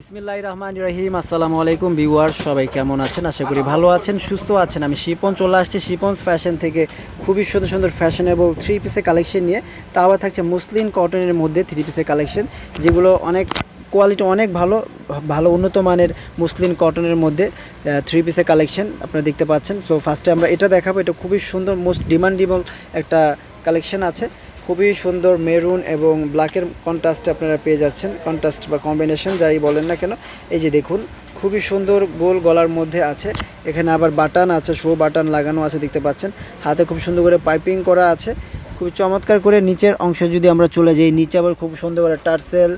বিসমিল্লাহির রহমানির রহিম। আসসালামু আলাইকুম ভিউয়ার, সবাই কেমন আছেন? আশা করি ভালো আছেন, সুস্থ আছেন। আমি শিপন চলে আসছি শিপন্স ফ্যাশন থেকে খুবই সুন্দর সুন্দর ফ্যাশনেবল থ্রি পিসের কালেকশন নিয়ে। তা আবার থাকছে মুসলিন কটনের মধ্যে থ্রি পিসের কালেকশন, যেগুলো অনেক কোয়ালিটি অনেক ভালো ভালো উন্নত মানের মুসলিন কটনের মধ্যে থ্রি পিসের কালেকশন আপনারা দেখতে পাচ্ছেন। সো ফার্স্টে আমরা এটা দেখাবো। এটা খুবই সুন্দর, মোস্ট ডিমান্ডেবল একটা কালেকশন আছে। খুবই সুন্দর মেরুন এবং ব্ল্যাকের কন্ট্রাস্টে আপনারা পেয়ে যাচ্ছেন, কন্ট্রাস্ট বা কম্বিনেশন যাই বলেন না কেন। এই যে দেখুন, খুবই সুন্দর গোল গলার মধ্যে আছে। এখানে আবার বাটন আছে, শো বাটন লাগানো আছে দেখতে পাচ্ছেন। হাতে খুব সুন্দর করে পাইপিং করা আছে, খুবই চমৎকার করে। নিচের অংশে যদি আমরা চলে যাই, নিচে আবার খুব সুন্দর করে টার্সেল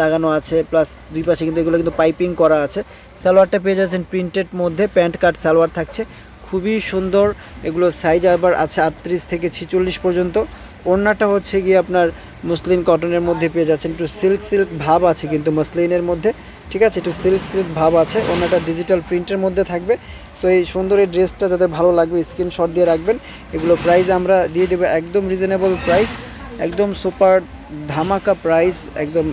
লাগানো আছে, প্লাস দুই পাশে কিন্তু এগুলো কিন্তু পাইপিং করা আছে। সালোয়ারটা পেয়ে যাচ্ছেন প্রিন্টেড মধ্যে, প্যান্ট কাট সালোয়ার থাকছে, খুবই সুন্দর। এগুলো সাইজ আবার আছে 38 থেকে 46 পর্যন্ত। ওড়নাটা হচ্ছে গিয়ে আপনার মসলিন কটনের মধ্যে পেয়ে যাচ্ছেন, একটু সিল্ক সিল্ক ভাব আছে কিন্তু মসলিনের মধ্যে, ঠিক আছে, একটু সিল্ক সিল্ক ভাব আছে। ওড়নাটা ডিজিটাল প্রিন্টের মধ্যে থাকবে। সো এই সুন্দর এই ড্রেসটা যাদের ভালো লাগবে স্ক্রিনশট দিয়ে রাখবেন। এগুলো প্রাইস আমরা দিয়ে দেবো একদম রিজনেবল প্রাইস, একদম সুপার ধামাকা প্রাইস একদম।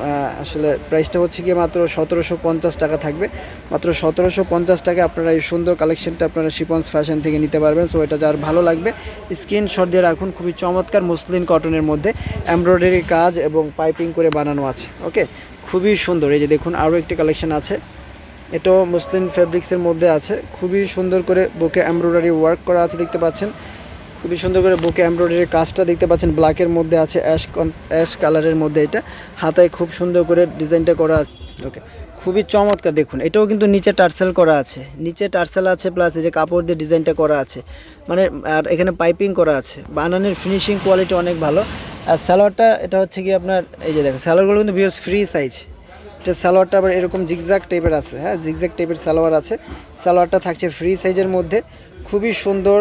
আসলে প্রাইসটা হচ্ছে গিয়ে মাত্র 1750 টাকা থাকবে। মাত্র 1750 টাকা আপনারা এই সুন্দর কালেকশনটা আপনারা শিপন্স ফ্যাশন থেকে নিতে পারবেন। সো এটা যার ভালো লাগবে স্ক্রিনশট দিয়ে রাখুন। খুবই চমৎকার মুসলিন কটনের মধ্যে এমব্রয়ডারি কাজ এবং পাইপিং করে বানানো আছে। ওকে, খুবই সুন্দর। এই যে দেখুন, আরও একটি কালেকশন আছে, এটাও মুসলিন ফেব্রিক্সের মধ্যে আছে। খুবই সুন্দর করে বুকে এমব্রয়ডারি ওয়ার্ক করা আছে দেখতে পাচ্ছেন। খুবই সুন্দর করে বুকে এমব্রয়ডারির কাজটা দেখতে পাচ্ছেন, ব্ল্যাকের মধ্যে আছে, অ্যাশ কালারের মধ্যে। এটা হাতায় খুব সুন্দর করে ডিজাইনটা করা আছে। ওকে, খুবই চমৎকার। দেখুন, এটাও কিন্তু নিচে টার্সেল করা আছে, নিচে টার্সেল আছে, প্লাস এই যে কাপড় দিয়ে ডিজাইনটা করা আছে, মানে আর এখানে পাইপিং করা আছে। বানানোর ফিনিশিং কোয়ালিটি অনেক ভালো। আর সালোয়ারটা এটা হচ্ছে কি আপনার, এই যে দেখেন সালোয়ারগুলো কিন্তু ভিউয়ার্স ফ্রি সাইজ। এটা সালোয়ারটা আবার এরকম জিগজ্যাগ টাইপের আছে, হ্যাঁ জিগজ্যাগ টাইপের সালোয়ার আছে। সালোয়ারটা থাকছে ফ্রি সাইজের মধ্যে, খুবই সুন্দর।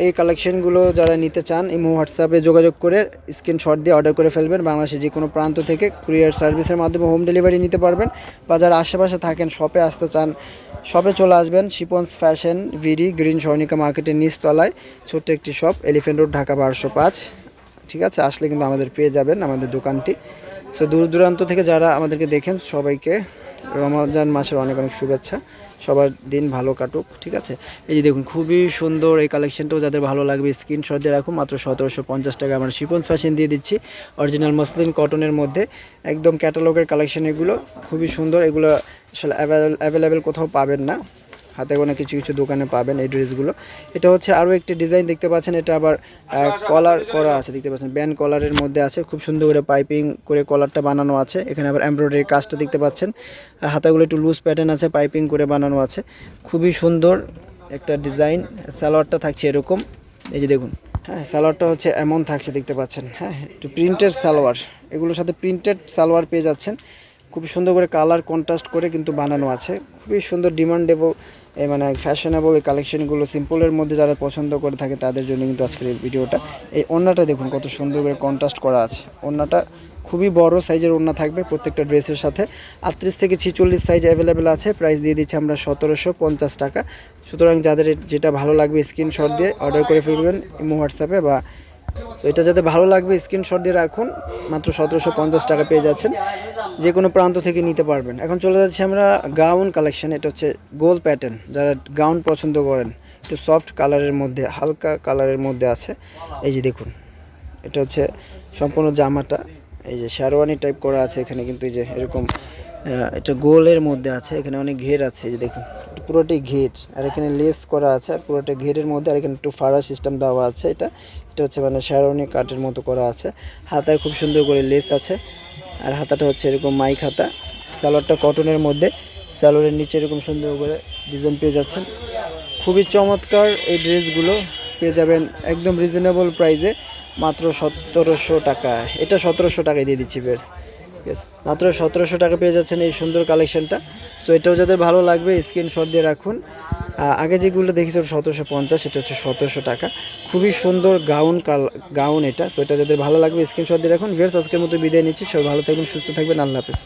এই কালেকশনগুলো যারা নিতে চান ইমো হোয়াটসঅ্যাপে যোগাযোগ করে স্ক্রিনশট দিয়ে অর্ডার করে ফেলবেন। বাংলাদেশে যে কোনো প্রান্ত থেকে কুরিয়ার সার্ভিসের মাধ্যমে হোম ডেলিভারি নিতে পারবেন। বা যারা আশেপাশে থাকেন, শপে আসতে চান, শপে চলে আসবেন। শিপন্স ফ্যাশন ভিডি গ্রিন স্বর্ণিকা মার্কেটের নিচতলায় ছোট্ট একটি শপ, এলিফ্যান্ট রোড, ঢাকা 1205। ঠিক আছে, আসলে কিন্তু আমাদের পেয়ে যাবেন আমাদের দোকানটি। সো দূর দূরান্ত থেকে যারা আমাদেরকে দেখেন সবাইকে রমজান মাসের অনেক অনেক শুভেচ্ছা, সবার দিন ভালো কাটুক। ঠিক আছে, এই যে দেখুন, খুবই সুন্দর এই কালেকশনটাও যাদের ভালো লাগবে স্ক্রিনশট দিয়ে রাখুন। মাত্র 1750 টাকা আমরা শিপন্স ফ্যাশন দিয়ে দিচ্ছি, অরিজিনাল মসলিন কটনের মধ্যে, একদম ক্যাটালগের কালেকশন এগুলো। খুবই সুন্দর, এগুলো আসলে অ্যাভেলেবেল কোথাও পাবেন না, হাতে গোনা কিছু কিছু দোকানে পাবেন এই ড্রেসগুলো। এটা হচ্ছে আরও একটি ডিজাইন দেখতে পাচ্ছেন, এটা আবার কলার করা আছে দেখতে পাচ্ছেন, ব্যান্ড কলারের মধ্যে আছে। খুব সুন্দর করে পাইপিং করে কলারটা বানানো আছে। এখানে আবার এমব্রয়ডারি কাজটা দেখতে পাচ্ছেন, আর হাতাগুলো একটু লুজ প্যাটার্ন আছে, পাইপিং করে বানানো আছে। খুবই সুন্দর একটা ডিজাইন। সালোয়ারটা থাকছে এরকম, এই যে দেখুন, হ্যাঁ সালোয়ারটা হচ্ছে এমন থাকছে দেখতে পাচ্ছেন, হ্যাঁ একটু প্রিন্টেড সালোয়ার, এগুলোর সাথে প্রিন্টেড সালোয়ার পেয়ে যাচ্ছেন। খুব সুন্দর করে কালার কন্ট্রাস্ট করে কিন্তু বানানো আছে। খুবই সুন্দর ডিমান্ডেবল মানে ফ্যাশনেবল এই কালেকশনগুলো। সিম্পলের মধ্যে যারা পছন্দ করে থাকে তাদের জন্য কিন্তু আজকের এই ভিডিওটা। এই ওড়নাটা দেখুন কত সুন্দর করে কন্ট্রাস্ট করা আছে। ওড়নাটা খুবই বড় সাইজের ওড়না থাকবে প্রত্যেকটা ড্রেসের সাথে। 38 থেকে 46 সাইজ অ্যাভেলেবেল আছে। প্রাইস দিয়ে দিচ্ছি আমরা 1750 টাকা। সুতরাং যাদের যেটা ভালো লাগবে স্ক্রিনশট দিয়ে অর্ডার করে ফেলবেন ইমো হোয়াটসঅ্যাপে। বা তো এটা যাতে ভালো লাগবে স্ক্রিনশট দিয়ে রাখুন। মাত্র 1750 টাকা পেয়ে যাচ্ছেন, যে কোনো প্রান্ত থেকে নিতে পারবেন। এখন চলে যাচ্ছি আমরা গাউন কালেকশন। এটা হচ্ছে গোল প্যাটার্ন, যারা গাউন পছন্দ করেন, একটু সফট কালারের মধ্যে, হালকা কালারের মধ্যে আছে। এই যে দেখুন, এটা হচ্ছে সম্পূর্ণ জামাটা, এই যে শেরওয়ানি টাইপ করা আছে। এখানে কিন্তু এই যে এরকম এটা গোলের মধ্যে আছে, এখানে অনেক ঘের আছে। এই যে দেখুন, পুরোটাই ঘের, আর এখানে লেস করা আছে, আর পুরোটা ঘেরের মধ্যে, আর এখানে একটু ফাড়া সিস্টেম দেওয়া আছে। এটা হচ্ছে মানে শেরওয়ানি কাটের মতো করা আছে। হাতায় খুব সুন্দর করে লেস আছে, আর হাতাটা হচ্ছে এরকম মাইক হাতা। সালোয়ারটা কটনের মধ্যে, সালোয়ারের নিচে এরকম সুন্দর করে ডিজাইন পেয়ে যাচ্ছেন। খুবই চমৎকার এই ড্রেসগুলো পেয়ে যাবেন একদম রিজনেবল প্রাইসে, মাত্র 1700 টাকা। এটা 1700 টাকায় দিয়ে দিচ্ছি বেশ, মাত্র 1700 টাকা পেয়ে যাচ্ছেন এই সুন্দর কালেকশনটা। সো এটাও যাদের ভালো লাগবে স্ক্রিনশট দিয়ে রাখুন। আগে যেগুলো দেখেছি 1750, এটা হচ্ছে 1700 টাকা। খুবই সুন্দর গাউন এটা। সো এটা যাদের ভালো লাগবে স্ক্রিনশট দিয়ে রাখুন। ভিউয়ার্স, আজকের মতো বিদায় নিচ্ছি। সবাই ভালো থাকবেন, সুস্থ থাকবেন, আল্লাহ হাফেজ।